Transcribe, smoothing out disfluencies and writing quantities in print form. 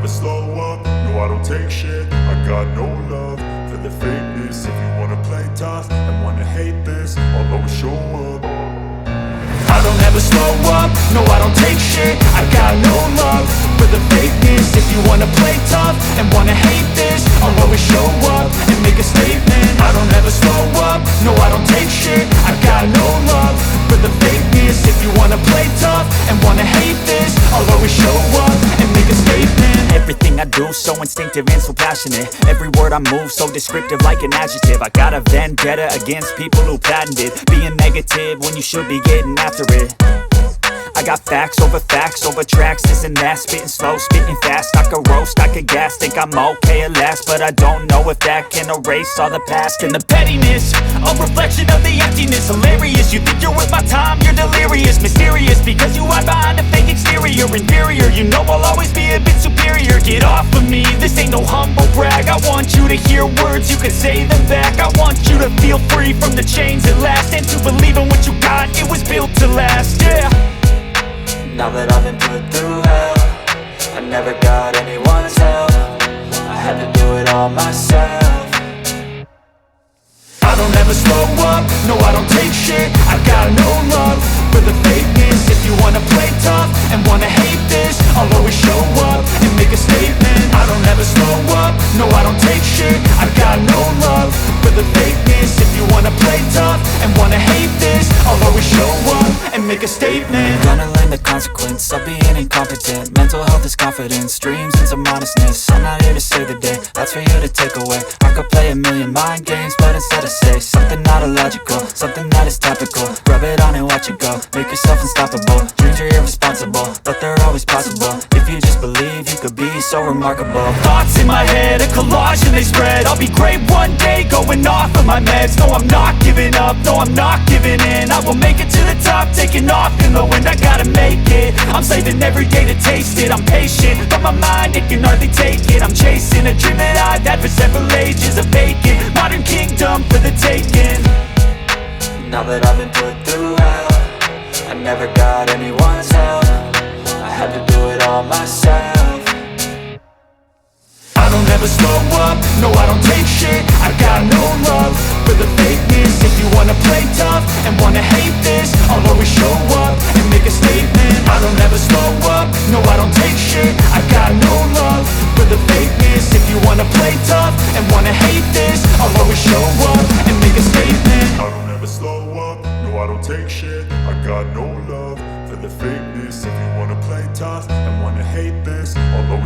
slow up, no I don't take shit. I got no love for the fakeness. If you wanna play tough and wanna hate this, I'll always show up. I don't ever slow up, no I don't take shit. I got no love for the fakeness. If you wanna play tough and wanna hate this, I'll always show up and make a statement. I don't ever slow up, no I don't take shit. I got no love for the fakeness. If you wanna play tough and wanna hate this, I'll always show up and make a statement. Everything I do so instinctive and so passionate. Every word I move so descriptive like an adjective. I got a vendetta against people who patented being negative when you should be getting after it. I got facts over tracks, this and that. Spitting slow, spitting fast, I could roast, I could gas. Think I'm okay at last, but I don't know if that can erase all the past. And the pettiness, a reflection of the emptiness. Hilarious, you think you're worth my time, you're delirious. Mysterious, because you hide behind a fake exterior. Inferior, you know I'll always be a bit superior. Get off of me, this ain't no humble brag. I want you to hear words, you can say them back. I want you to feel free from the chains at last, and to believe in what you got, it was built to last, yeah. Now that I've been put through hell, I never got anyone's help. I had to do it all myself. I don't ever slow up, no I don't take shit. I got no love for the fakeness. If you wanna play tough and wanna hate this, I'll always show up and make a statement. I don't ever slow up, no I don't take shit. I got no love for the fakeness. If you wanna play tough and wanna hate this, I'll always show up and make a statement. Gonna learn the consequence of being incompetent. Mental health is confidence, dreams and some modestness. I'm not here to save the day, that's for you to take away. I could play a million mind games, but instead I say something not illogical, something that is topical. Rub it on and watch it go, make yourself unstoppable. Dreams are irresponsible, but they're always possible. If you just believe, you could be so remarkable. Thoughts in my head, a collage and they spread. I'll be great one day, going off of my meds. No, I'm not giving up, no, I'm not giving in. I will make it to the top, taking off in the wind. I gotta make it, I'm saving every day to taste it. I'm patient, but my mind, it can hardly take it. I'm chasing a dream that I've had for several ages. A vacant, modern kingdom for the taking. Now that I've been put through hell, I never got anyone's help. I had to do it all myself. I don't ever slow up, no I don't take shit. I got no love for the fakeness. If you wanna play tough and wanna hate this, I'll always show up and make a statement. I don't ever slow up, no I don't take shit. I got